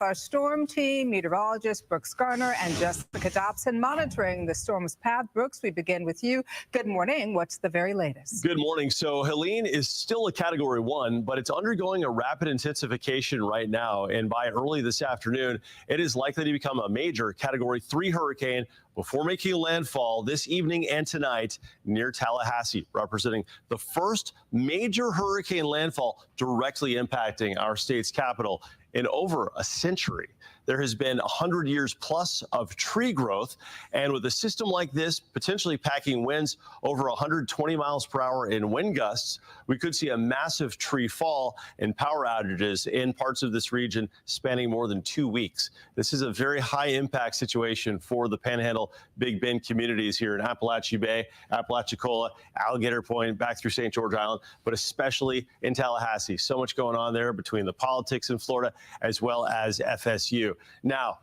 Our storm team, meteorologist Brooks Garner and Jessica Dobson monitoring the storm's path. Brooks, we begin with you. Good morning. What's the very latest? Good morning. So Helene is still a Category 1, but it's undergoing a rapid intensification right now. And by early this afternoon, it is likely to become a major Category 3 hurricane before making landfall this evening and tonight near Tallahassee, representing the first major hurricane landfall directly impacting our state's capital in over a century. There has been 100 years plus of tree growth, and with a system like this potentially packing winds over 120 miles per hour in wind gusts, we could see a massive tree fall and power outages in parts of this region spanning more than 2 weeks. This is a very high impact situation for the Panhandle Big Bend communities here in Apalachee Bay, Apalachicola, Alligator Point, back through St. George Island, but especially in Tallahassee. So much going on there between the politics in Florida as well as FSU. Now,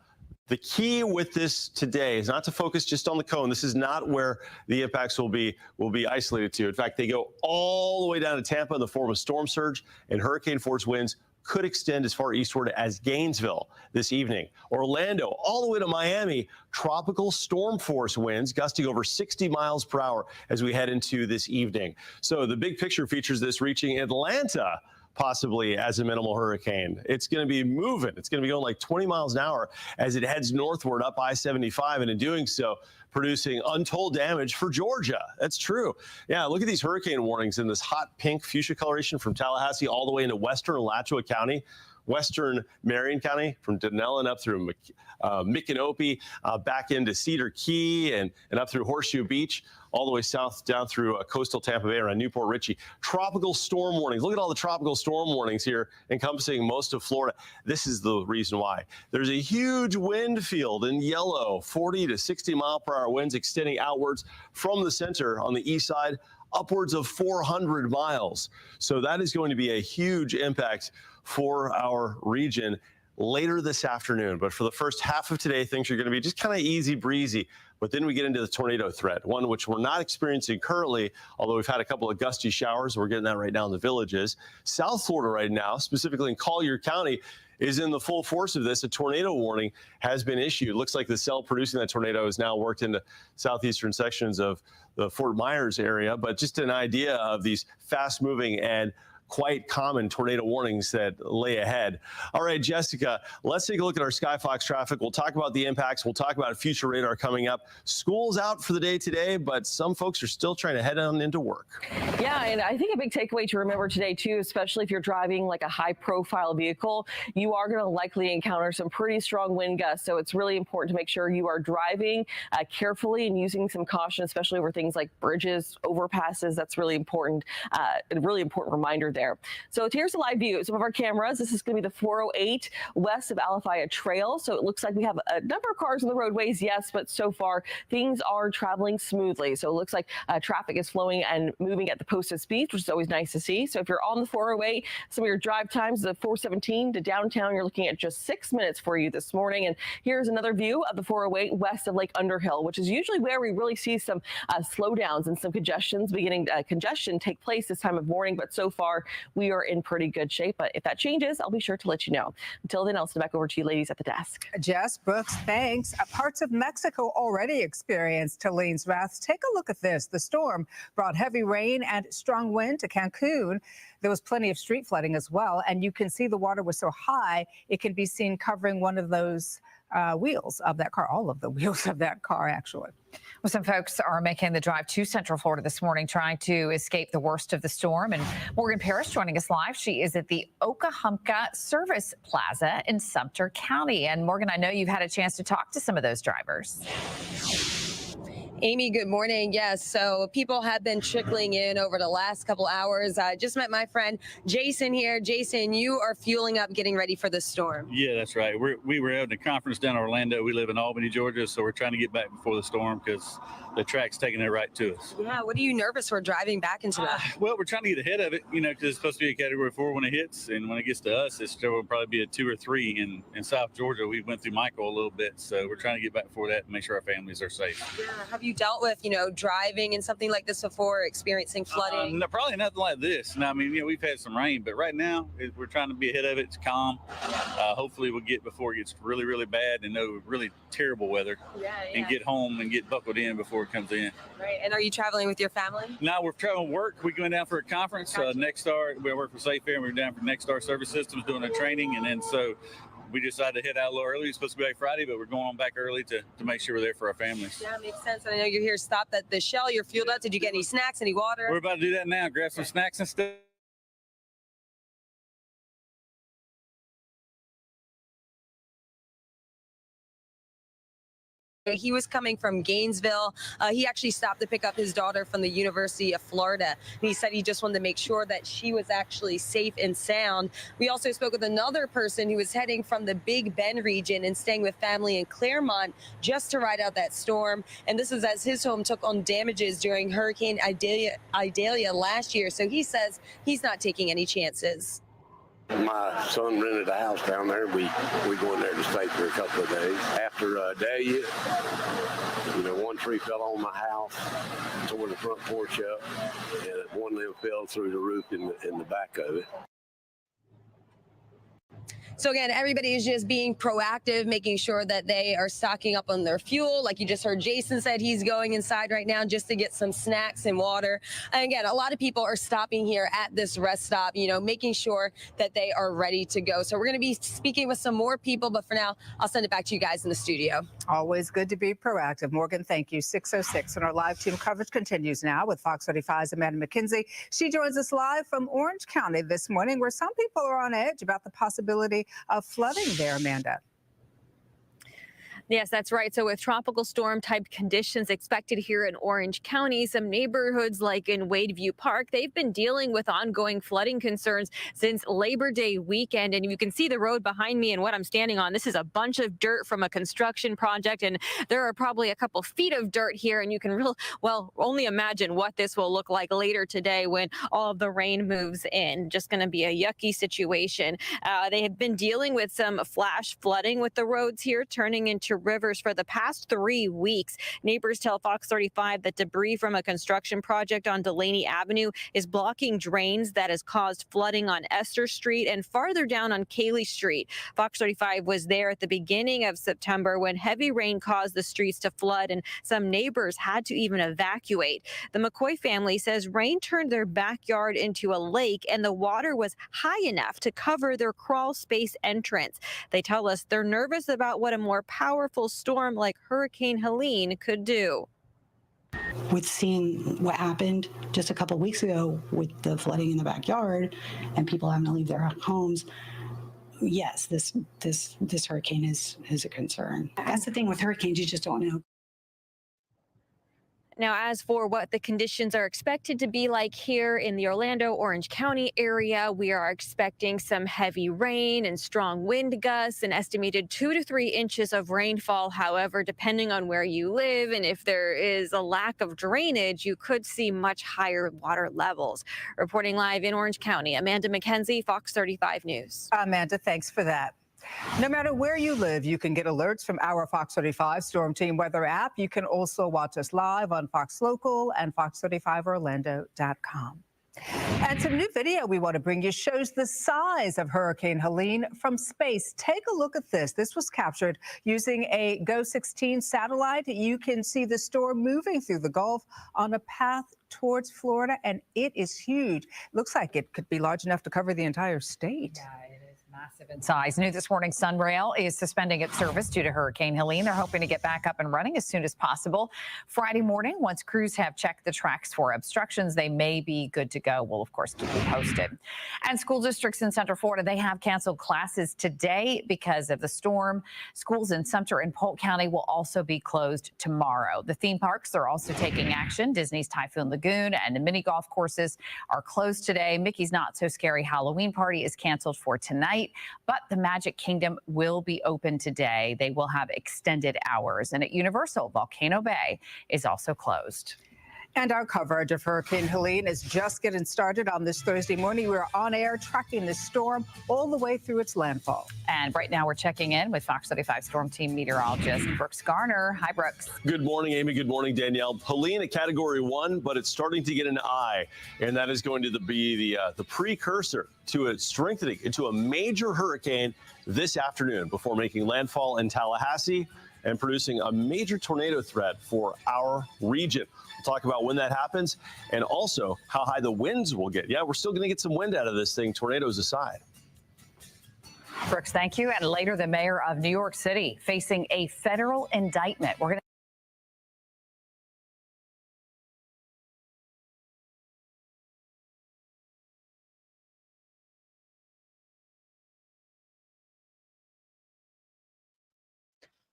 the key with this today is not to focus just on the cone. This is not where the impacts will be isolated to. In fact, they go all the way down to Tampa in the form of storm surge, and hurricane force winds could extend as far eastward as Gainesville this evening. Orlando, all the way to Miami, tropical storm force winds gusting over 60 miles per hour as we head into this evening. So the big picture features this reaching Atlanta possibly as a minimal hurricane. It's going to be moving. It's going to be going like 20 miles an hour as it heads northward up I-75, and in doing so, producing untold damage for Georgia. That's true. Yeah, look at these hurricane warnings in this hot pink fuchsia coloration from Tallahassee all the way into western Alachua County, western Marion County, from Denellen up through Micanopy, back into Cedar Key and up through Horseshoe Beach, all the way south down through coastal Tampa Bay around Newport Richey. Tropical storm warnings. Look at all the tropical storm warnings here encompassing most of Florida. This is the reason why. There's a huge wind field in yellow, 40 to 60 mile per hour winds extending outwards from the center on the east side, upwards of 400 miles. So that is going to be a huge impact for our region later this afternoon. But for the first half of today, things are going to be just kind of easy breezy. But then we get into the tornado threat, one which we're not experiencing currently, although we've had a couple of gusty showers. We're getting that right now in the Villages. South Florida right now, specifically in Collier County, is in the full force of this. A tornado warning has been issued. Looks like the cell producing that tornado has now worked into southeastern sections of the Fort Myers area. But just an idea of these fast-moving and quite common tornado warnings that lay ahead. All right, Jessica, let's take a look at our Skyfox traffic. We'll talk about the impacts. We'll talk about future radar coming up. School's out for the day today, but some folks are still trying to head on into work. Yeah, and I think a big takeaway to remember today, too, especially if you're driving like a high-profile vehicle, you are going to likely encounter some pretty strong wind gusts. So it's really important to make sure you are driving carefully and using some caution, especially over things like bridges, overpasses. That's really important, a really important reminder there. So here's a live view of some of our cameras. This is going to be the 408 west of Alafaya Trail. So it looks like we have a number of cars on the roadways, yes, but so far things are traveling smoothly. So it looks like traffic is flowing and moving at the posted speeds, which is always nice to see. So if you're on the 408, some of your drive times, the 417 to downtown, you're looking at just 6 minutes for you this morning. And here's another view of the 408 west of Lake Underhill, which is usually where we really see some slowdowns and some congestion take place this time of morning. But so far, we are in pretty good shape. But if that changes, I'll be sure to let you know. Until then, I'll send it back over to you ladies at the desk. Jess, Brooks, thanks. Parts of Mexico already experienced Helene's wrath. Take a look at this. The storm brought heavy rain and strong wind to Cancun. There was plenty of street flooding as well. And you can see the water was so high, it can be seen covering one of those wheels of that car, all of the wheels of that car, actually. Well, some folks are making the drive to Central Florida this morning, trying to escape the worst of the storm. And Morgan Parrish joining us live. She is at the Oka-Humpka Service Plaza in Sumter County. And Morgan, I know you've had a chance to talk to some of those drivers. Amy, good morning. Yes, so people have been trickling in over the last couple hours. I just met my friend Jason here. Jason, you are fueling up, getting ready for the storm. Yeah, that's right. We were at a conference down in Orlando. We live in Albany, Georgia, so we're trying to get back before the storm because the track's taking it right to us. Yeah, what are you nervous for driving back into that? Well, we're trying to get ahead of it, you know, because it's supposed to be a Category 4 when it hits, and when it gets to us, it's still will probably be a 2 or 3. In South Georgia, we went through Michael a little bit, so we're trying to get back before that and make sure our families are safe. Yeah, have you you dealt with, driving in something like this before, experiencing flooding? No, probably nothing like this. No, I mean, we've had some rain, but right now we're trying to be ahead of it. It's calm. Hopefully we'll get before it gets really, really bad and no really terrible weather, and get home and get buckled in before it comes in. Right. And are you traveling with your family? Now we're traveling work. We're going down for a conference. Gotcha. Nexstar. We work for Safe Air, and we're down for Nexstar Service Systems doing a training, and then so we decided to head out a little early. It's supposed to be back Friday, but we're going on back early to make sure we're there for our families. Yeah, makes sense. And I know you're here stopped at the Shell. You're fueled up. Did you get any snacks, any water? We're about to do that now. Grab some snacks and stuff. He was coming from Gainesville. He actually stopped to pick up his daughter from the University of Florida. And he said he just wanted to make sure that she was actually safe and sound. We also spoke with another person who was heading from the Big Bend region and staying with family in Claremont just to ride out that storm. And this is as his home took on damages during Hurricane Idalia last year. So he says he's not taking any chances. My son rented a house down there. We go in there to stay for a couple of days. After Dahlia, one tree fell on my house, tore the front porch up, and one of them fell through the roof in the back of it. So again, everybody is just being proactive, making sure that they are stocking up on their fuel. Like you just heard Jason said, he's going inside right now just to get some snacks and water. And again, a lot of people are stopping here at this rest stop, making sure that they are ready to go. So we're going to be speaking with some more people, but for now, I'll send it back to you guys in the studio. Always good to be proactive. Morgan, thank you. 6:06, and our live team coverage continues now with Fox 35's Amanda McKenzie. She joins us live from Orange County this morning, where some people are on edge about the possibility of flooding there, Amanda. Yes, that's right. So with tropical storm type conditions expected here in Orange County, some neighborhoods like in Wadeview Park, they've been dealing with ongoing flooding concerns since Labor Day weekend. And you can see the road behind me and what I'm standing on. This is a bunch of dirt from a construction project, and there are probably a couple feet of dirt here. And you can only imagine what this will look like later today when all of the rain moves in. Just going to be a yucky situation. They have been dealing with some flash flooding with the roads here, turning into rivers for the past 3 weeks. Neighbors tell Fox 35 that debris from a construction project on Delaney Avenue is blocking drains that has caused flooding on Esther Street and farther down on Cayley Street. Fox 35 was there at the beginning of September when heavy rain caused the streets to flood and some neighbors had to even evacuate. The McCoy family says rain turned their backyard into a lake and the water was high enough to cover their crawl space entrance. They tell us they're nervous about what a more powerful storm like Hurricane Helene could do. With seeing what happened just a couple of weeks ago with the flooding in the backyard and people having to leave their homes, yes, this hurricane is a concern. That's the thing with hurricanes, you just don't know. Now, as for what the conditions are expected to be like here in the Orlando, Orange County area, we are expecting some heavy rain and strong wind gusts, an estimated 2 to 3 inches of rainfall. However, depending on where you live and if there is a lack of drainage, you could see much higher water levels. Reporting live in Orange County, Amanda McKenzie, Fox 35 News. Amanda, thanks for that. No matter where you live, you can get alerts from our Fox 35 Storm Team weather app. You can also watch us live on Fox Local and fox35orlando.com. And some new video we want to bring you shows the size of Hurricane Helene from space. Take a look at this. This was captured using a GO-16 satellite. You can see the storm moving through the Gulf on a path towards Florida, and it is huge. Looks like it could be large enough to cover the entire state. Yeah, it is massive in size. New this morning, Sunrail is suspending its service due to Hurricane Helene. They're hoping to get back up and running as soon as possible. Friday morning, once crews have checked the tracks for obstructions, they may be good to go. We'll, of course, keep you posted. And school districts in Central Florida, they have canceled classes today because of the storm. Schools in Sumter and Polk County will also be closed tomorrow. The theme parks are also taking action. Disney's Typhoon Lagoon and the mini golf courses are closed today. Mickey's Not So Scary Halloween Party is canceled for tonight, but the Magic Kingdom will be open today. They will have extended hours. And at Universal, Volcano Bay is also closed. And our coverage of Hurricane Helene is just getting started on this Thursday morning. We're on air tracking the storm all the way through its landfall. And right now we're checking in with Fox 35 Storm Team meteorologist Brooks Garner. Hi, Brooks. Good morning, Amy. Good morning, Danielle. Helene, a Category 1, but it's starting to get an eye, and that is going to be the precursor to it strengthening into a major hurricane this afternoon before making landfall in Tallahassee and producing a major tornado threat for our region. We'll talk about when that happens and also how high the winds will get. Yeah, we're still going to get some wind out of this thing, tornadoes aside. Brooks, thank you. And later, the mayor of New York City facing a federal indictment. We're going to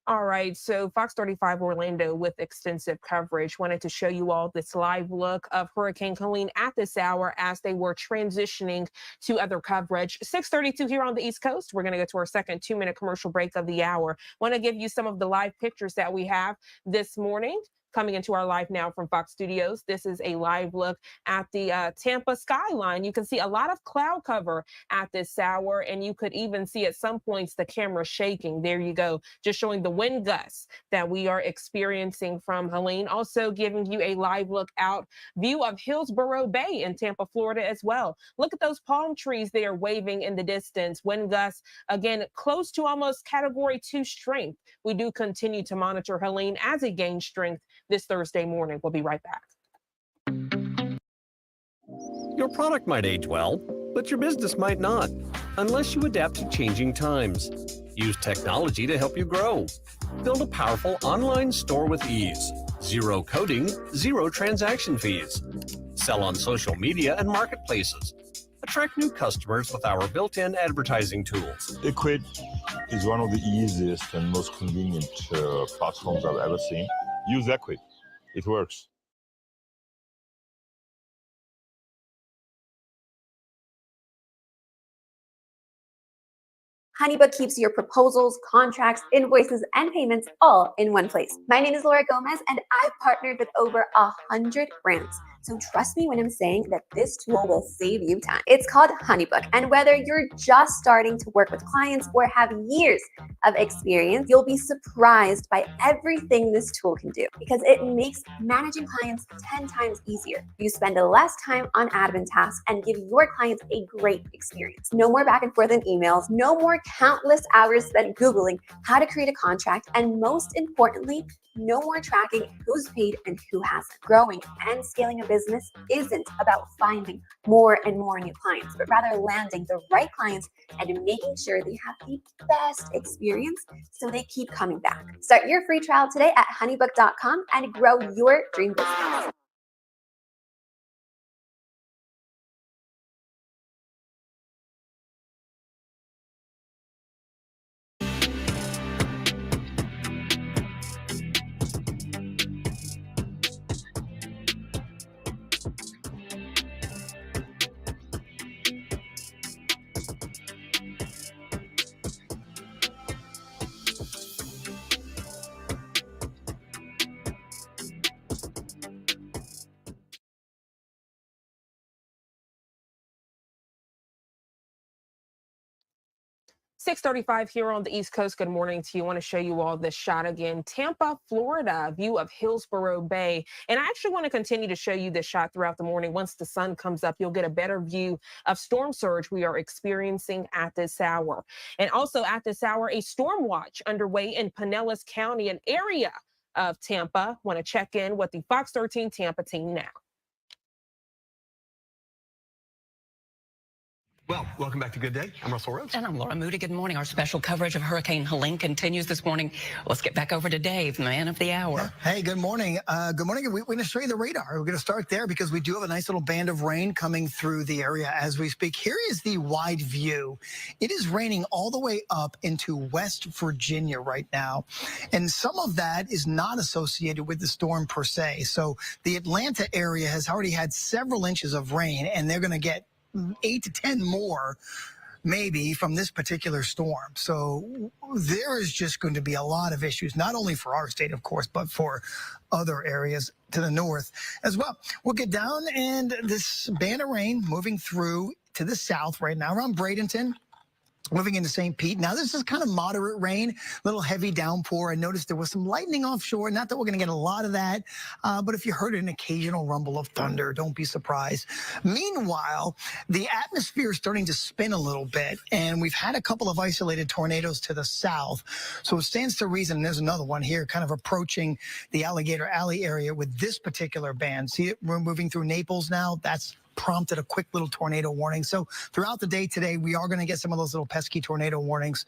All right, so Fox 35 Orlando with extensive coverage wanted to show you all this live look of Hurricane Helene at this hour as they were transitioning to other coverage. 6:32 here on the East Coast. We're going to go to our second 2-minute commercial break of the hour. Want to give you some of the live pictures that we have this morning. Coming into our live now from Fox Studios. This is a live look at the Tampa skyline. You can see a lot of cloud cover at this hour, and you could even see at some points the camera shaking. There you go, just showing the wind gusts that we are experiencing from Helene. Also giving you a live look out view of Hillsborough Bay in Tampa, Florida as well. Look at those palm trees there waving in the distance. Wind gusts, again, close to almost Category 2 strength. We do continue to monitor Helene as it gains strength this Thursday morning. We'll be right back. Your product might age well, but your business might not, unless you adapt to changing times. Use technology to help you grow. Build a powerful online store with ease. Zero coding, zero transaction fees. Sell on social media and marketplaces. Attract new customers with our built-in advertising tools. Ecwid is one of the easiest and most convenient platforms I've ever seen. Use Ecwid. It works. HoneyBook keeps your proposals, contracts, invoices, and payments all in one place. My name is Laura Gomez, and I've partnered with over 100 brands. So trust me when I'm saying that this tool will save you time. It's called HoneyBook, and whether you're just starting to work with clients or have years of experience, you'll be surprised by everything this tool can do because it makes managing clients 10 times easier. You spend less time on admin tasks and give your clients a great experience. No more back and forth in emails, no more countless hours spent Googling how to create a contract, and most importantly, no more tracking who's paid and who hasn't. Growing and scaling a business isn't about finding more and more new clients, but rather landing the right clients and making sure they have the best experience so they keep coming back. Start your free trial today at honeybook.com and grow your dream business. .35 here on the East Coast. Good morning to you. I want to show you all this shot again. Tampa, Florida, view of Hillsborough Bay. And I actually want to continue to show you this shot throughout the morning. Once the sun comes up, you'll get a better view of storm surge we are experiencing at this hour. And also at this hour, a storm watch underway in Pinellas County, an area of Tampa. Want to check in with the Fox 13 Tampa team now. Well, welcome back to Good Day. I'm Russell Rhodes. And I'm Laura Moody. Good morning. Our special coverage of Hurricane Helene continues this morning. Let's get back over to Dave, man of the hour. Hey, good morning. Good morning. We're going to show you the radar. We're going to start there because we do have a nice little band of rain coming through the area as we speak. Here is the wide view. It is raining all the way up into West Virginia right now. And some of that is not associated with the storm per se. So the Atlanta area has already had several inches of rain, and they're going to get 8 to 10 more maybe from this particular storm. So there is just going to be a lot of issues, not only for our state, of course, but for other areas to the north as well. We'll get down, and this band of rain moving through to the south right now around Bradenton, moving into St. Pete. Now, this is kind of moderate rain, little heavy downpour. I noticed there was some lightning offshore. Not that we're going to get a lot of that, but if you heard an occasional rumble of thunder, don't be surprised. Meanwhile, the atmosphere is starting to spin a little bit, and we've had a couple of isolated tornadoes to the south. So it stands to reason, there's another one here kind of approaching the Alligator Alley area with this particular band. See it? We're moving through Naples now. That's prompted a quick little tornado warning. So throughout the day today, we are going to get some of those little pesky tornado warnings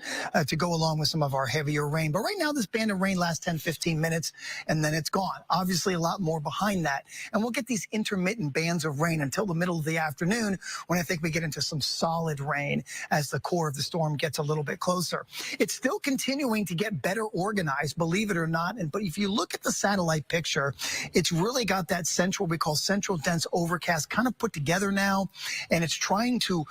to go along with some of our heavier rain. But right now, this band of rain lasts 10, 15 minutes, and then it's gone. Obviously, a lot more behind that. And we'll get these intermittent bands of rain until the middle of the afternoon, when I think we get into some solid rain as the core of the storm gets a little bit closer. It's still continuing to get better organized, believe it or not. But if you look at the satellite picture, it's really got that central, we call central dense overcast, kind of put together now, and it's trying to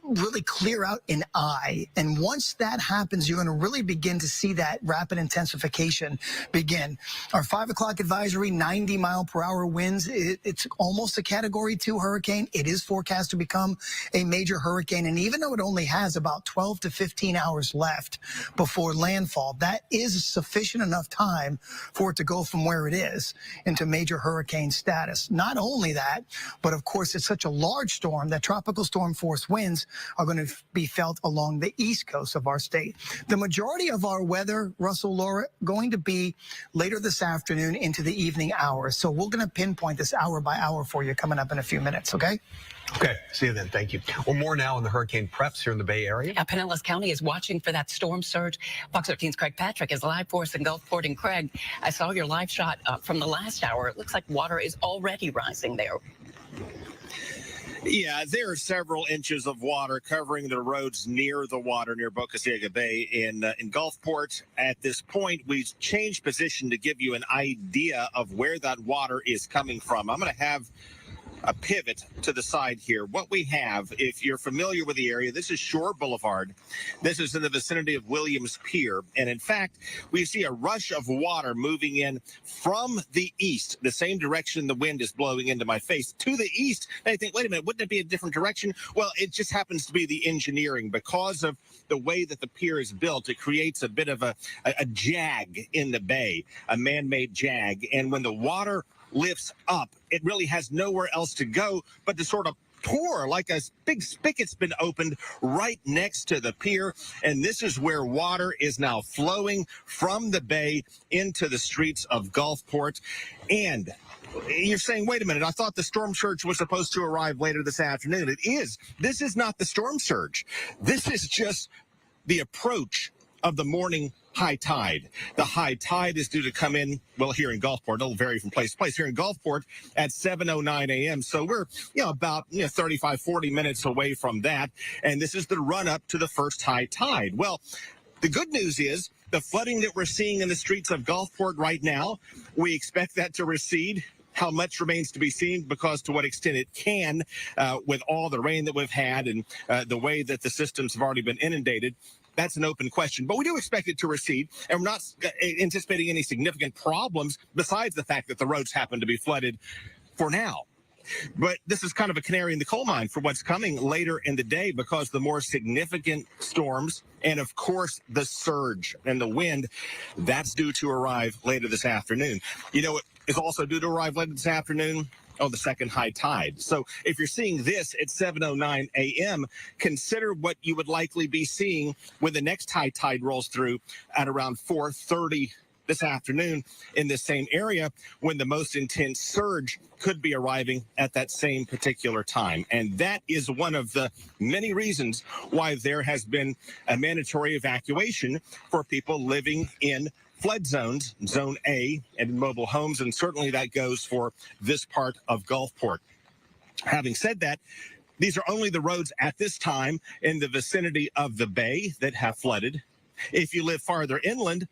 really clear out an eye. And once that happens, you're going to really begin to see that rapid intensification begin. Our 5 o'clock advisory, 90-mile-per-hour winds. It's almost a Category 2 hurricane. It is forecast to become a major hurricane. And even though it only has about 12 to 15 hours left before landfall, that is sufficient enough time for it to go from where it is into major hurricane status. Not only that, but of course, it's such a large storm that tropical storm force winds are going to be felt along the east coast of our state. The majority of our weather, Russell, Laura, going to be later this afternoon into the evening hours. So we're going to pinpoint this hour by hour for you coming up in a few minutes, okay? Okay, see you then. Thank you. Well, more now on the hurricane preps here in the Bay Area. Yeah, Pinellas County is watching for that storm surge. Fox 13's Craig Patrick is live for us in Gulfport. And Craig, I saw your live shot from the last hour. It looks like water is already rising there. Yeah, there are several inches of water covering the roads near the water, near Boca Ciega Bay in Gulfport. At this point, we've changed position to give you an idea of where that water is coming from. I'm going to have a pivot to the side here. What we have, if you're familiar with the area, this is Shore Boulevard. This is in the vicinity of Williams Pier. And in fact, we see a rush of water moving in from the east, the same direction the wind is blowing into my face, to the east. And I think, wait a minute, wouldn't it be a different direction? Well, it just happens to be the engineering. Because of the way that the pier is built, it creates a bit of a jag in the bay, a man-made jag. And when the water lifts up, it really has nowhere else to go but to sort of pour like a big spigot's been opened right next to the pier. And this is where water is now flowing from the bay into the streets of Gulfport. And you're saying, wait a minute, I thought the storm surge was supposed to arrive later this afternoon. It is. This is not the storm surge. This is just the approach of the morning high tide. The high tide is due to come in, well, here in Gulfport. It'll vary from place to place. Here in Gulfport at 7:09 a.m. So we're, about 35, 40 minutes away from that. And this is the run up to the first high tide. Well, the good news is the flooding that we're seeing in the streets of Gulfport right now, we expect that to recede. How much remains to be seen, because to what extent it can, with all the rain that we've had and the way that the systems have already been inundated. That's an open question, but we do expect it to recede, and we're not anticipating any significant problems besides the fact that the roads happen to be flooded for now. But this is kind of a canary in the coal mine for what's coming later in the day, because the more significant storms and, of course, the surge and the wind, that's due to arrive later this afternoon. You know what is also due to arrive later this afternoon? Oh, the second high tide. So if you're seeing this at 7:09 a.m., consider what you would likely be seeing when the next high tide rolls through at around 4:30 this afternoon in this same area, when the most intense surge could be arriving at that same particular time. And that is one of the many reasons why there has been a mandatory evacuation for people living in flood zones, Zone A, and mobile homes, and certainly that goes for this part of Gulfport. Having said that, these are only the roads at this time in the vicinity of the bay that have flooded. If you live farther inland,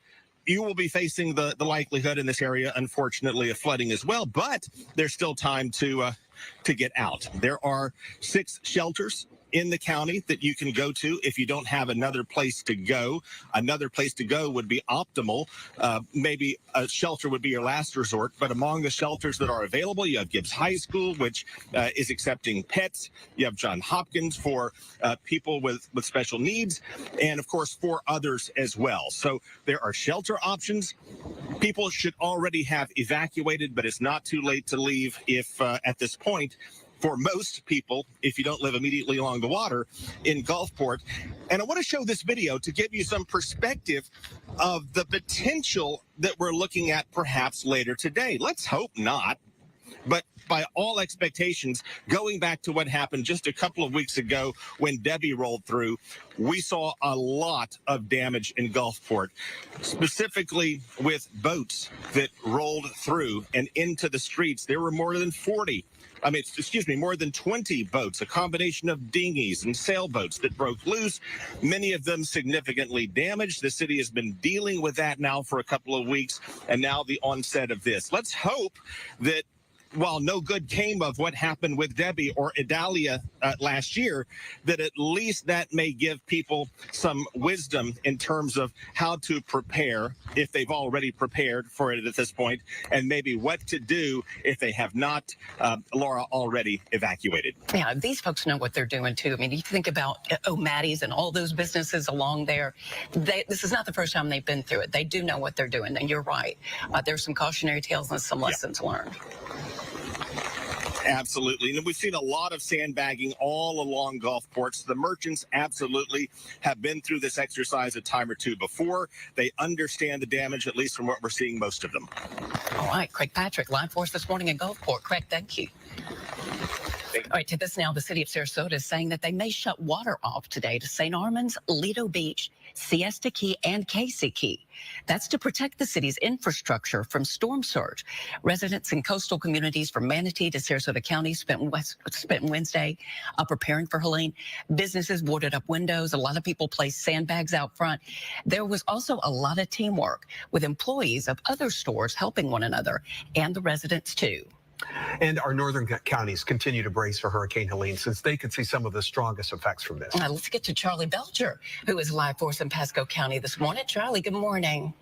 you will be facing the likelihood in this area, unfortunately, of flooding as well, but there's still time to get out. There are 6 shelters in the county that you can go to if you don't have another place to go. Another place to go would be optimal. Maybe a shelter would be your last resort, but among the shelters that are available, you have Gibbs High School, which is accepting pets. You have John Hopkins for people with special needs, and of course 4 others as well. So there are shelter options. People should already have evacuated, but it's not too late to leave if at this point, for most people, if you don't live immediately along the water in Gulfport. And I want to show this video to give you some perspective of the potential that we're looking at perhaps later today. Let's hope not. But by all expectations, going back to what happened just a couple of weeks ago when Debbie rolled through, we saw a lot of damage in Gulfport, specifically with boats that rolled through and into the streets. There were more than 20 boats, a combination of dinghies and sailboats that broke loose, many of them significantly damaged. The city has been dealing with that now for a couple of weeks, and now the onset of this. Let's hope that while no good came of what happened with Debbie or Idalia last year, that at least that may give people some wisdom in terms of how to prepare if they've already prepared for it at this point, and maybe what to do if they have not, Laura, already evacuated. Yeah, these folks know what they're doing too. I mean, you think about O'Matty's and all those businesses along there. This is not the first time they've been through it. They do know what they're doing, and you're right. There's some cautionary tales and some lessons learned. Absolutely. And we've seen a lot of sandbagging all along Gulfports. The merchants absolutely have been through this exercise a time or two before. They understand the damage, at least from what we're seeing, most of them. All right, Craig Patrick, live for us this morning in Gulfport. Craig, thank you. All right, to this now, the city of Sarasota is saying that they may shut water off today to St. Armand's, Lido Beach, Siesta Key, and Casey Key. That's to protect the city's infrastructure from storm surge. Residents in coastal communities from Manatee to Sarasota County spent Wednesday preparing for Helene. Businesses boarded up windows. A lot of people placed sandbags out front. There was also a lot of teamwork with employees of other stores helping one another, and the residents too. And our northern counties continue to brace for Hurricane Helene since they could see some of the strongest effects from this. Let's get to Charlie Belcher, who is live for us in Pasco County this morning. Charlie, good morning.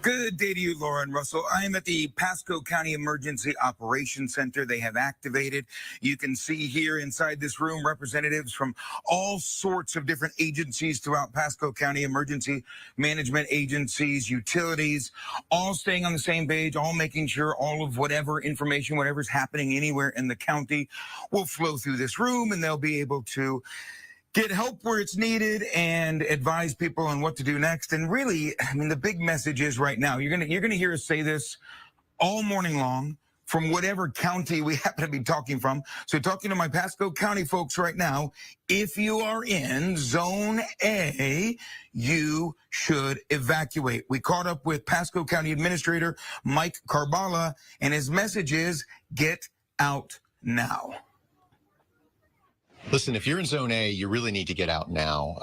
Good day to you, Laura and Russell. I am at the Pasco County Emergency Operations Center. They have activated. You can see here inside this room representatives from all sorts of different agencies throughout Pasco County, emergency management agencies, utilities, all staying on the same page, all making sure all of whatever information, whatever's happening anywhere in the county will flow through this room, and they'll be able to get help where it's needed and advise people on what to do next. And really, I mean, the big message is right now, you're gonna hear us say this all morning long from whatever county we happen to be talking from. So talking to my Pasco County folks right now, if you are in Zone A, you should evacuate. We caught up with Pasco County Administrator Mike Carbala, and his message is get out now. Listen, if you're in Zone A, you really need to get out now.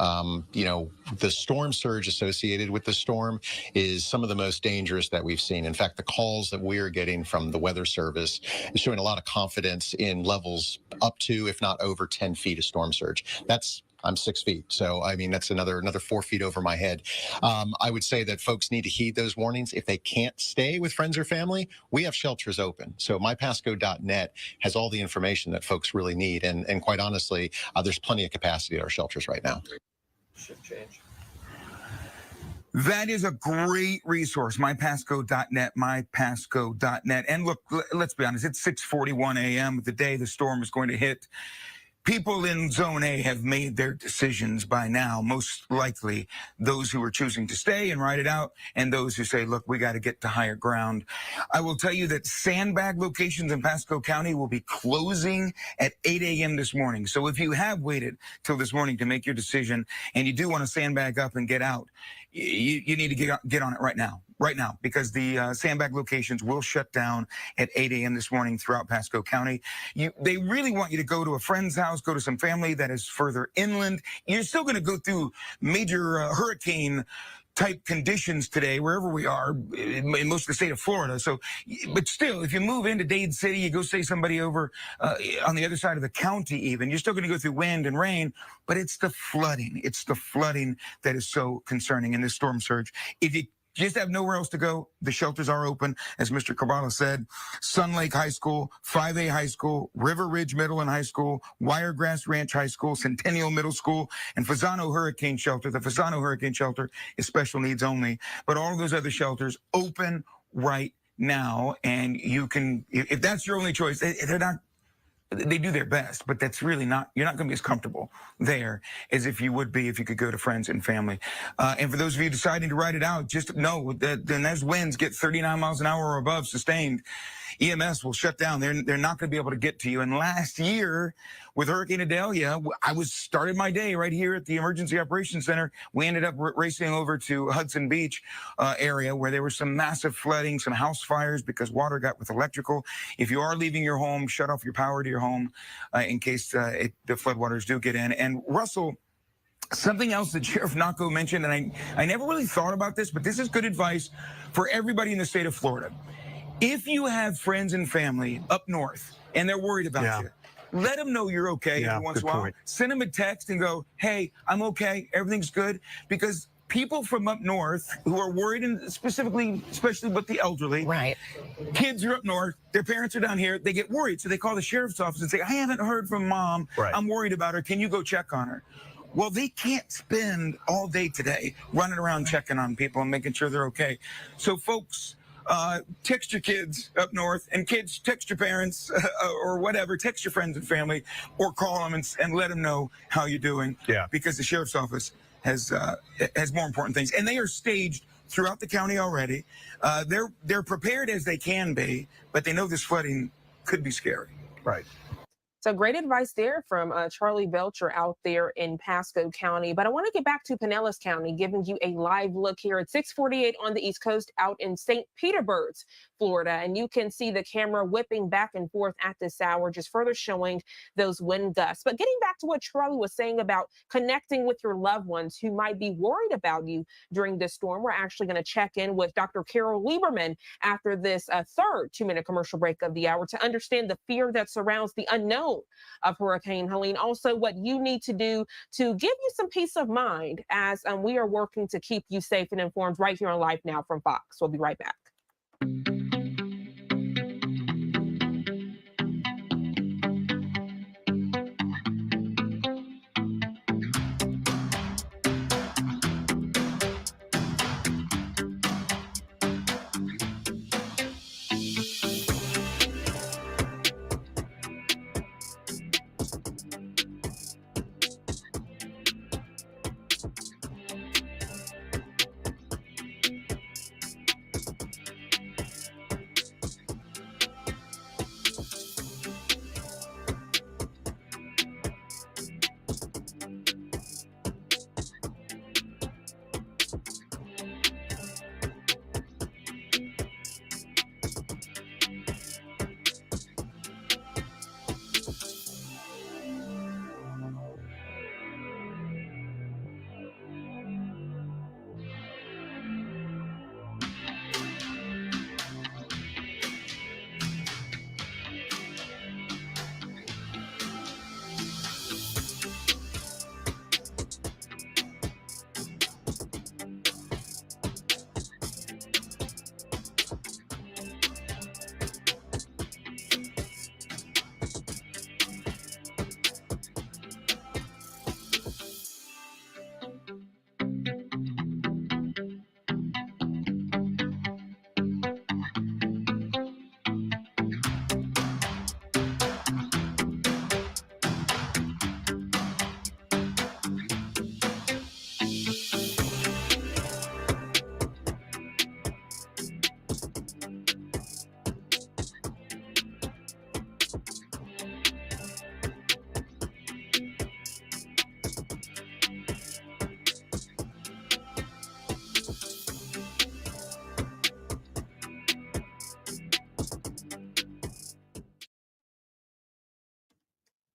You know, the storm surge associated with the storm is some of the most dangerous that we've seen. In fact, the calls that we're getting from the Weather Service is showing a lot of confidence in levels up to, if not over 10 feet of storm surge. I'm 6 feet. So, I mean, that's another 4 feet over my head. I would say that folks need to heed those warnings. If they can't stay with friends or family, we have shelters open. So mypasco.net has all the information that folks really need. And quite honestly, there's plenty of capacity at our shelters right now. Shift change. That is a great resource, mypasco.net, mypasco.net. And look, let's be honest, it's 6:41 a.m. the day the storm is going to hit. People in Zone A have made their decisions by now, most likely those who are choosing to stay and ride it out, and those who say, look, we got to get to higher ground. I will tell you that sandbag locations in Pasco County will be closing at 8 a.m. this morning. So if you have waited till this morning to make your decision and you do want to sandbag up and get out, you need to get on it right now, because the sandbag locations will shut down at 8 a.m. this morning throughout Pasco County. They really want you to go to a friend's house, go to some family that is further inland. You're still going to go through major hurricane type conditions today, wherever we are, in most of the state of Florida. So, but still, if you move into Dade City, you go stay somebody over on the other side of the county even, you're still going to go through wind and rain, but it's the flooding. It's the flooding that is so concerning in this storm surge. If you just have nowhere else to go, the shelters are open. As Mr. Cabral said, Sun Lake High School, 5A High School, River Ridge Middle and High School, Wiregrass Ranch High School, Centennial Middle School, and Fasano Hurricane Shelter. The Fasano Hurricane Shelter is special needs only, but all of those other shelters open right now. And you can, if that's your only choice, they're not, they do their best, but that's really not, you're not going to be as comfortable there as if you would be if you could go to friends and family. And for those of you deciding to ride it out, just know that then as winds get 39 miles an hour or above sustained, EMS will shut down. They're not going to be able to get to you. And last year with Hurricane Idalia, I started my day right here at the Emergency Operations Center. We ended up racing over to Hudson Beach area where there was some massive flooding, some house fires because water got with electrical. If you are leaving your home, shut off your power to your home in case the floodwaters do get in. And Russell, something else that Sheriff Nocco mentioned, and I never really thought about this, but this is good advice for everybody in the state of Florida. If you have friends and family up north and they're worried about you, let them know you're okay every once in a while. Point. Send them a text and go, hey, I'm okay, everything's good. Because people from up north who are worried, and especially with the elderly, right? Kids are up north, their parents are down here, they get worried. So they call the sheriff's office and say, I haven't heard from mom. Right. I'm worried about her. Can you go check on her? Well, they can't spend all day today running around checking on people and making sure they're okay. So folks, text your kids up north, and kids, text your parents or whatever, text your friends and family, or call them and let them know how you're doing. Yeah. Because the sheriff's office has more important things, and they are staged throughout the county already. They're prepared as they can be, but they know this flooding could be scary. Right. So great advice there from Charlie Belcher out there in Pasco County. But I want to get back to Pinellas County, giving you a live look here at 6:48 on the East Coast out in St. Petersburg, Florida. And you can see the camera whipping back and forth at this hour, just further showing those wind gusts. But getting back to what Charlie was saying about connecting with your loved ones who might be worried about you during this storm, we're actually going to check in with Dr. Carol Lieberman after this third 2-minute commercial break of the hour to understand the fear that surrounds the unknown of Hurricane Helene. Also, what you need to do to give you some peace of mind as we are working to keep you safe and informed right here on Live Now from Fox. We'll be right back.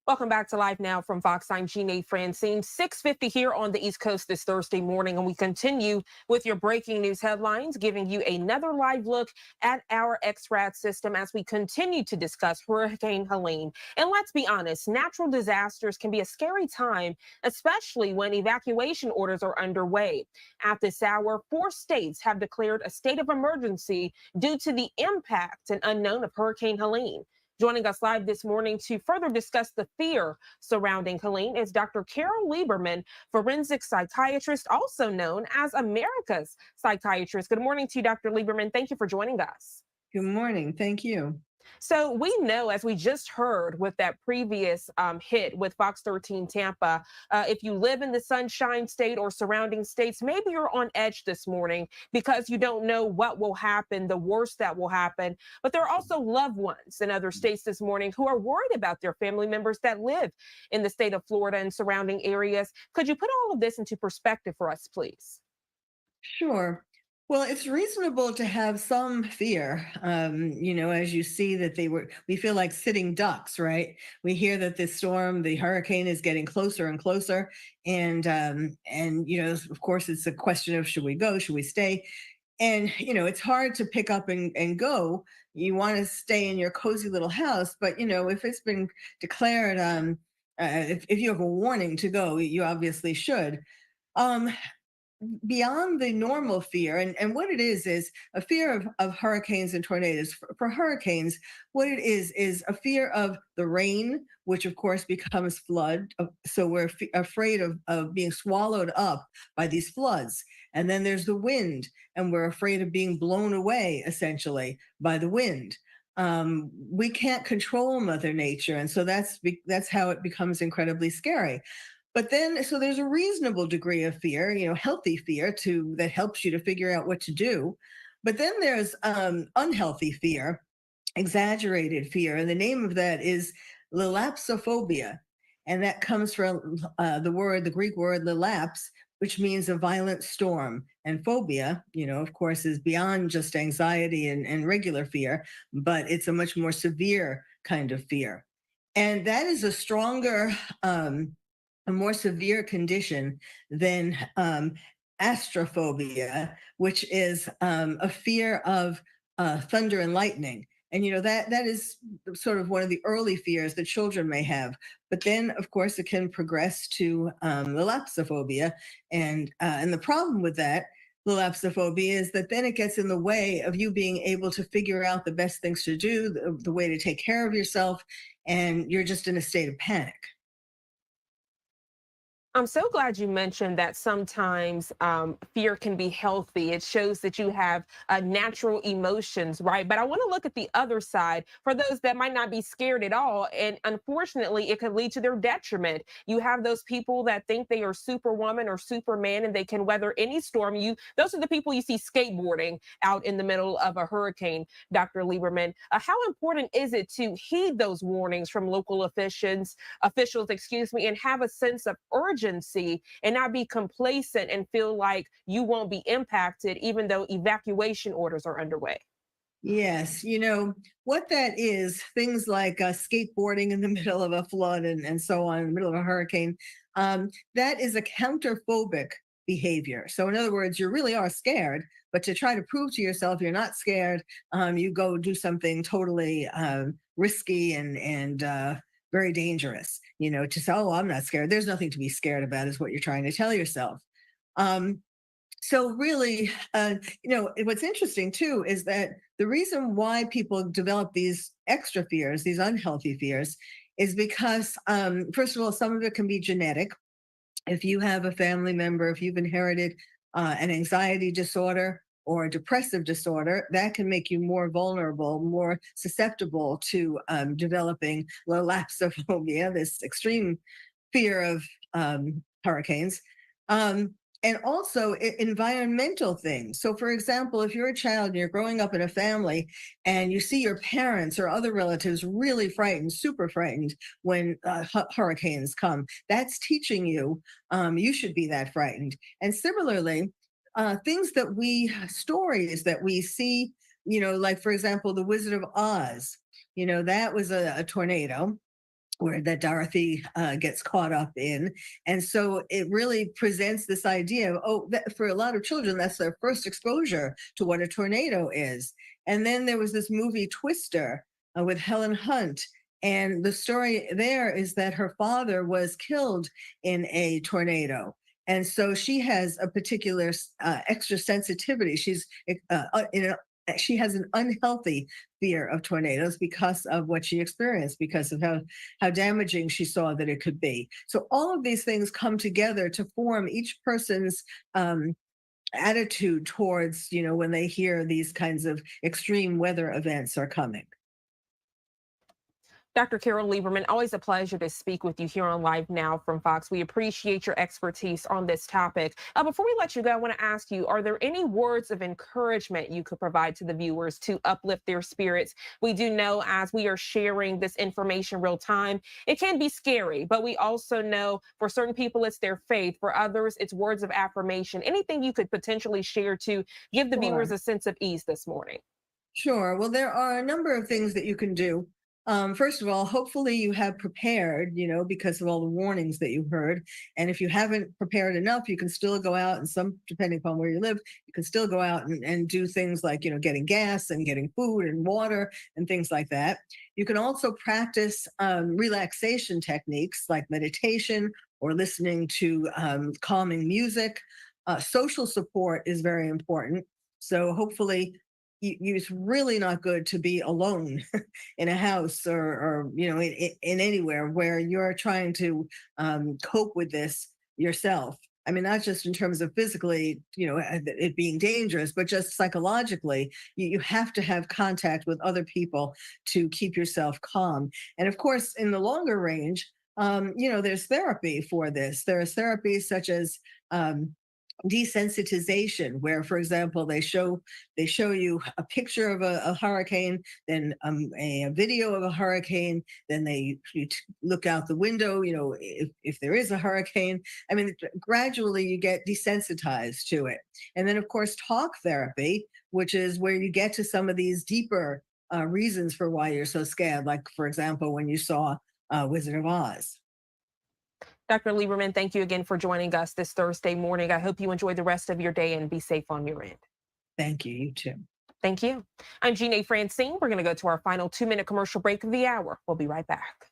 Welcome back to Live Now from Fox. I'm Jeanne Francine. 6:50 here on the East Coast this Thursday morning, and we continue with your breaking news headlines, giving you another live look at our XRAD system as we continue to discuss Hurricane Helene. And let's be honest, natural disasters can be a scary time, especially when evacuation orders are underway. At this hour, 4 states have declared a state of emergency due to the impact and unknown of Hurricane Helene. Joining us live this morning to further discuss the fear surrounding Helene is Dr. Carol Lieberman, forensic psychiatrist, also known as America's psychiatrist. Good morning to you, Dr. Lieberman. Thank you for joining us. Good morning. Thank you. So we know, as we just heard with that previous hit with Fox 13 Tampa, if you live in the Sunshine State or surrounding states, maybe you're on edge this morning because you don't know what will happen, the worst that will happen. But there are also loved ones in other states this morning who are worried about their family members that live in the state of Florida and surrounding areas. Could you put all of this into perspective for us, please? Sure. Well, it's reasonable to have some fear, as you see that we feel like sitting ducks, right? We hear that this storm, the hurricane is getting closer and closer. And of course, it's a question of should we go, should we stay? And, it's hard to pick up and go. You want to stay in your cozy little house, but, if it's been declared, if you have a warning to go, you obviously should. Beyond the normal fear, and what it is a fear of hurricanes and tornadoes. For hurricanes, what it is a fear of the rain, which of course becomes flood. So we're afraid of being swallowed up by these floods. And then there's the wind, and we're afraid of being blown away essentially by the wind. We can't control Mother Nature, and so that's how it becomes incredibly scary. But then, so there's a reasonable degree of fear, healthy fear that helps you to figure out what to do. But then there's unhealthy fear, exaggerated fear. And the name of that is lelapsophobia. And that comes from the Greek word lelaps, which means a violent storm. And phobia, of course, is beyond just anxiety and regular fear, but it's a much more severe kind of fear. And that is a stronger, a more severe condition than astrophobia, which is a fear of thunder and lightning. And that is sort of one of the early fears that children may have. But then, of course, it can progress to lelapsophobia. And the problem with that, lelapsophobia, is that then it gets in the way of you being able to figure out the best things to do, the way to take care of yourself, and you're just in a state of panic. I'm so glad you mentioned that sometimes fear can be healthy. It shows that you have natural emotions, right? But I want to look at the other side for those that might not be scared at all. And unfortunately, it could lead to their detriment. You have those people that think they are Superwoman or Superman and they can weather any storm. Those are the people you see skateboarding out in the middle of a hurricane, Dr. Lieberman. How important is it to heed those warnings from local officials, and have a sense of urgency and not be complacent and feel like you won't be impacted even though evacuation orders are underway? Yes, what that is, things like skateboarding in the middle of a flood and so on, in the middle of a hurricane, that is a counterphobic behavior. So in other words, you really are scared, but to try to prove to yourself you're not scared, you go do something totally risky and very dangerous, to say, oh, I'm not scared. There's nothing to be scared about is what you're trying to tell yourself. So really, what's interesting too is that the reason why people develop these extra fears, these unhealthy fears, is because, first of all, some of it can be genetic. If you have a family member, if you've inherited an anxiety disorder or a depressive disorder, that can make you more vulnerable, more susceptible to developing lelapsophobia, this extreme fear of hurricanes. And also environmental things. So for example, if you're a child and you're growing up in a family and you see your parents or other relatives really frightened, super frightened when hurricanes come, that's teaching you, you should be that frightened. And similarly, stories that we see, like for example, The Wizard of Oz, that was a tornado. where that Dorothy gets caught up in. And so it really presents this idea of, oh, that for a lot of children, that's their first exposure to what a tornado is. And then there was this movie Twister with Helen Hunt. And the story there is that her father was killed in a tornado. And so she has a particular extra sensitivity. She has an unhealthy fear of tornadoes because of what she experienced, because of how damaging she saw that it could be. So all of these things come together to form each person's attitude towards, when they hear these kinds of extreme weather events are coming. Dr. Carol Lieberman, always a pleasure to speak with you here on Live Now from Fox. We appreciate your expertise on this topic. Before we let you go, I want to ask you, are there any words of encouragement you could provide to the viewers to uplift their spirits? We do know as we are sharing this information real time, it can be scary, but we also know for certain people, it's their faith. For others, it's words of affirmation. Anything you could potentially share to give the viewers a sense of ease this morning? Sure. Well, there are a number of things that you can do. First of all, hopefully you have prepared, because of all the warnings that you heard. And if you haven't prepared enough, you can still go out and depending upon where you live, you can still go out and do things like, getting gas and getting food and water and things like that. You can also practice relaxation techniques like meditation or listening to calming music. Social support is very important. So hopefully it's really not good to be alone in a house or in anywhere where you're trying to cope with this yourself. I mean, not just in terms of physically, it being dangerous, but just psychologically, you have to have contact with other people to keep yourself calm. And of course, in the longer range, there's therapy for this. There is therapy such as desensitization, where, for example, they show you a picture of a hurricane, then a video of a hurricane, then you look out the window, if there is a hurricane. I mean, gradually you get desensitized to it. And then, of course, talk therapy, which is where you get to some of these deeper reasons for why you're so scared, like, for example, when you saw Wizard of Oz. Dr. Lieberman, thank you again for joining us this Thursday morning. I hope you enjoy the rest of your day and be safe on your end. Thank you. You too. Thank you. I'm Jeanne Francine. We're going to go to our final 2-minute commercial break of the hour. We'll be right back.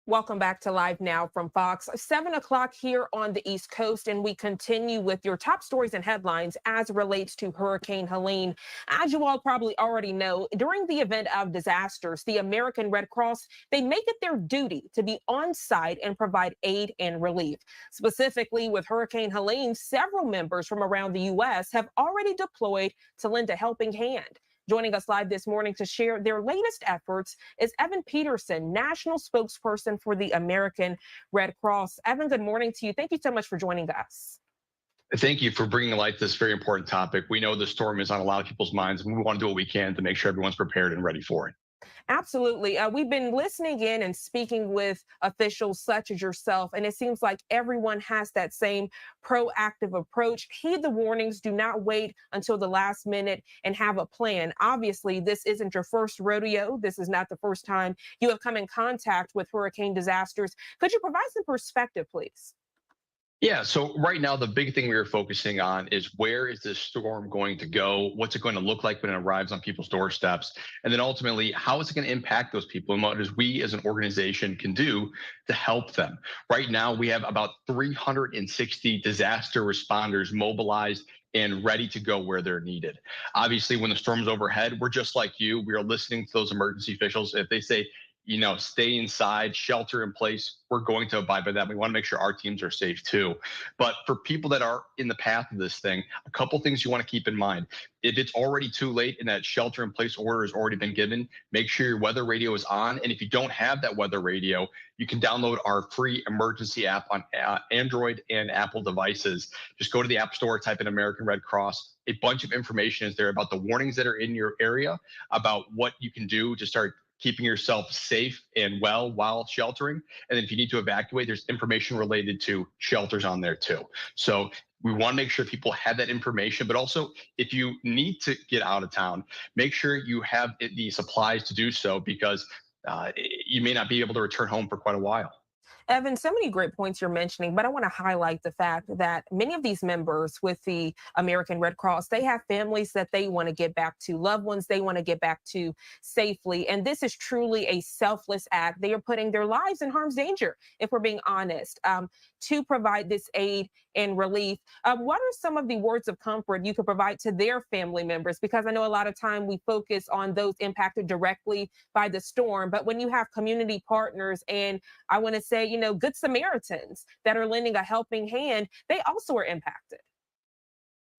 Welcome back to Live Now from Fox. 7 o'clock here on the East Coast, and we continue with your top stories and headlines as it relates to Hurricane Helene. As you all probably already know, during the event of disasters, the American Red Cross, they make it their duty to be on site and provide aid and relief. Specifically with Hurricane Helene, several members from around the U.S. have already deployed to lend a helping hand. Joining us live this morning to share their latest efforts is Evan Peterson, national spokesperson for the American Red Cross. Evan, good morning to you. Thank you so much for joining us. Thank you for bringing to light this very important topic. We know the storm is on a lot of people's minds, and we want to do what we can to make sure everyone's prepared and ready for it. Absolutely. We've been listening in and speaking with officials such as yourself, and it seems like everyone has that same proactive approach. Heed the warnings. Do not wait until the last minute and have a plan. Obviously, this isn't your first rodeo. This is not the first time you have come in contact with hurricane disasters. Could you provide some perspective, please? Yeah, so right now, the big thing we are focusing on is where is this storm going to go? What's it going to look like when it arrives on people's doorsteps? And then ultimately, how is it going to impact those people? And what is we as an organization can do to help them? Right now, we have about 360 disaster responders mobilized and ready to go where they're needed. Obviously, when the storm's overhead, we're just like you. We are listening to those emergency officials. If they say, stay inside, shelter in place, we're going to abide by that. We want to make sure our teams are safe too. But for people that are in the path of this thing, a couple things you want to keep in mind. If it's already too late and that shelter in place order has already been given, make sure your weather radio is on. And if you don't have that weather radio, you can download our free emergency app on Android and Apple devices. Just go to the App Store, type in American Red Cross. A bunch of information is there about the warnings that are in your area, about what you can do to start keeping yourself safe and well while sheltering. And then if you need to evacuate, there's information related to shelters on there too. So we want to make sure people have that information, but also if you need to get out of town, make sure you have the supplies to do so, because you may not be able to return home for quite a while. Evan, so many great points you're mentioning, but I want to highlight the fact that many of these members with the American Red Cross, they have families that they want to get back to, loved ones they want to get back to safely. And this is truly a selfless act. They are putting their lives in harm's danger, if we're being honest, to provide this aid and relief. What are some of the words of comfort you could provide to their family members? Because I know a lot of time we focus on those impacted directly by the storm, but when you have community partners and I want to say, good Samaritans that are lending a helping hand, they also are impacted.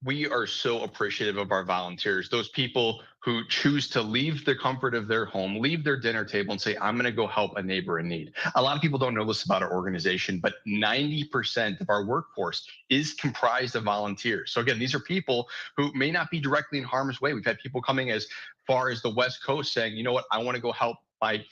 We are so appreciative of our volunteers, those people who choose to leave the comfort of their home, leave their dinner table and say, I'm going to go help a neighbor in need. A lot of people don't know this about our organization, but 90% of our workforce is comprised of volunteers. So again, these are people who may not be directly in harm's way. We've had people coming as far as the West Coast saying, you know what, I want to go help my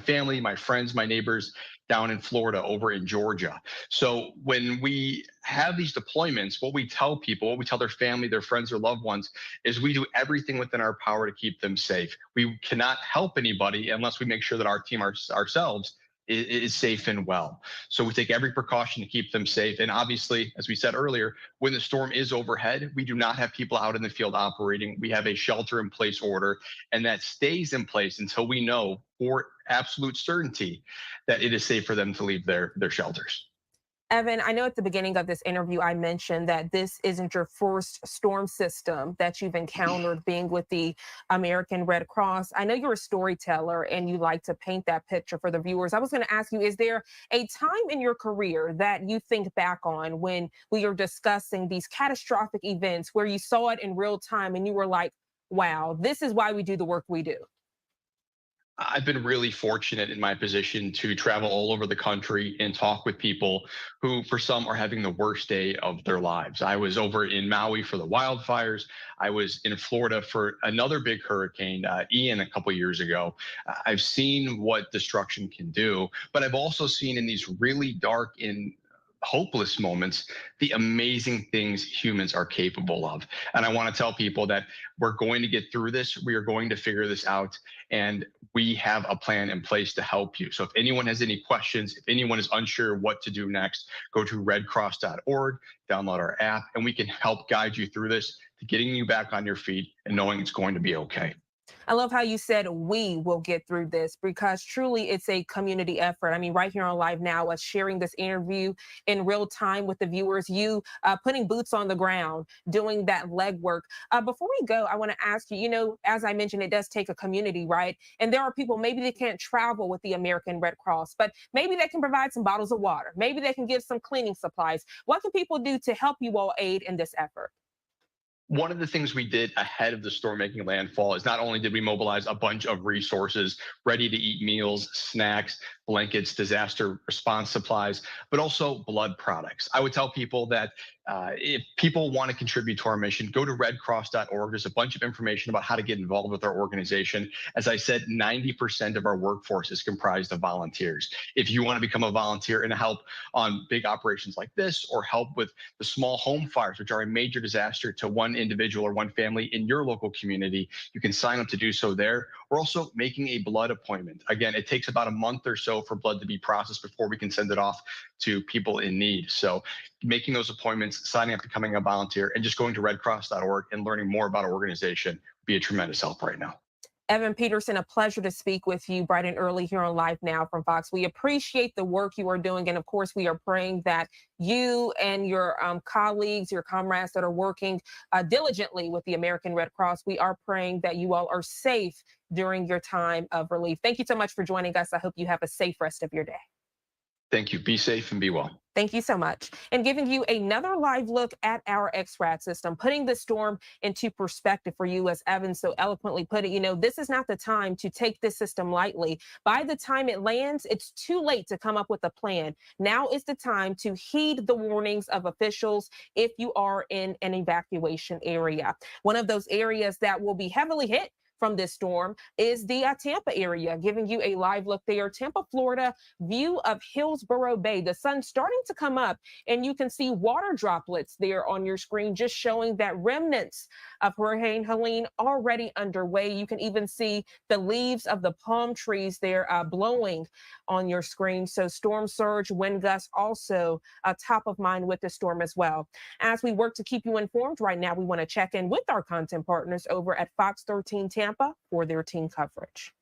family, my friends, my neighbors down in Florida, over in Georgia. So when we have these deployments, what we tell people, what we tell their family, their friends, their loved ones, is we do everything within our power to keep them safe. We cannot help anybody unless we make sure that our team ourselves is safe and well. So we take every precaution to keep them safe. And obviously, as we said earlier, when the storm is overhead, we do not have people out in the field operating. We have a shelter in place order, and that stays in place until we know for absolute certainty that it is safe for them to leave their shelters. Evan, I know at the beginning of this interview, I mentioned that this isn't your first storm system that you've encountered being with the American Red Cross. I know you're a storyteller and you like to paint that picture for the viewers. I was going to ask you, is there a time in your career that you think back on when we are discussing these catastrophic events where you saw it in real time and you were like, wow, this is why we do the work we do? I've been really fortunate in my position to travel all over the country and talk with people who, for some, are having the worst day of their lives. I was over in Maui for the wildfires. I was in Florida for another big hurricane, Ian, a couple years ago. I've seen what destruction can do, but I've also seen in these really dark and hopeless moments, the amazing things humans are capable of. And I want to tell people that we're going to get through this. We are going to figure this out. And we have a plan in place to help you. So if anyone has any questions, if anyone is unsure what to do next, go to redcross.org, download our app, and we can help guide you through this to getting you back on your feet and knowing it's going to be okay. I love how you said we will get through this, because truly it's a community effort. I mean, right here on Live Now, us sharing this interview in real time with the viewers, you putting boots on the ground, doing that legwork. Before we go, I want to ask you, as I mentioned, it does take a community, right? And there are people, maybe they can't travel with the American Red Cross, but maybe they can provide some bottles of water. Maybe they can give some cleaning supplies. What can people do to help you all aid in this effort? One of the things we did ahead of the storm making landfall is not only did we mobilize a bunch of resources, ready to eat meals, snacks, blankets, disaster response supplies, but also blood products. I would tell people that if people want to contribute to our mission, go to redcross.org. There's a bunch of information about how to get involved with our organization. As I said, 90% of our workforce is comprised of volunteers. If you want to become a volunteer and help on big operations like this, or help with the small home fires, which are a major disaster to one individual or one family in your local community, you can sign up to do so there. We're also making a blood appointment. Again, it takes about a month or so for blood to be processed before we can send it off to people in need. So making those appointments, signing up, becoming a volunteer, and just going to redcross.org and learning more about our organization would be a tremendous help right now. Evan Peterson, a pleasure to speak with you bright and early here on Live Now from Fox. We appreciate the work you are doing. And of course, we are praying that you and your colleagues, your comrades that are working diligently with the American Red Cross, we are praying that you all are safe during your time of relief. Thank you so much for joining us. I hope you have a safe rest of your day. Thank you. Be safe and be well. Thank you so much. And giving you another live look at our XRAD system, putting the storm into perspective for you, as Evan so eloquently put it. This is not the time to take this system lightly. By the time it lands, it's too late to come up with a plan. Now is the time to heed the warnings of officials if you are in an evacuation area. One of those areas that will be heavily hit from this storm is the Tampa area, giving you a live look there. Tampa, Florida, view of Hillsborough Bay. The sun's starting to come up, and you can see water droplets there on your screen, just showing that remnants of Hurricane Helene already underway. You can even see the leaves of the palm trees there blowing on your screen. So storm surge, wind gusts also top of mind with the storm as well. As we work to keep you informed right now, we want to check in with our content partners over at Fox 13 Tampa for their team coverage.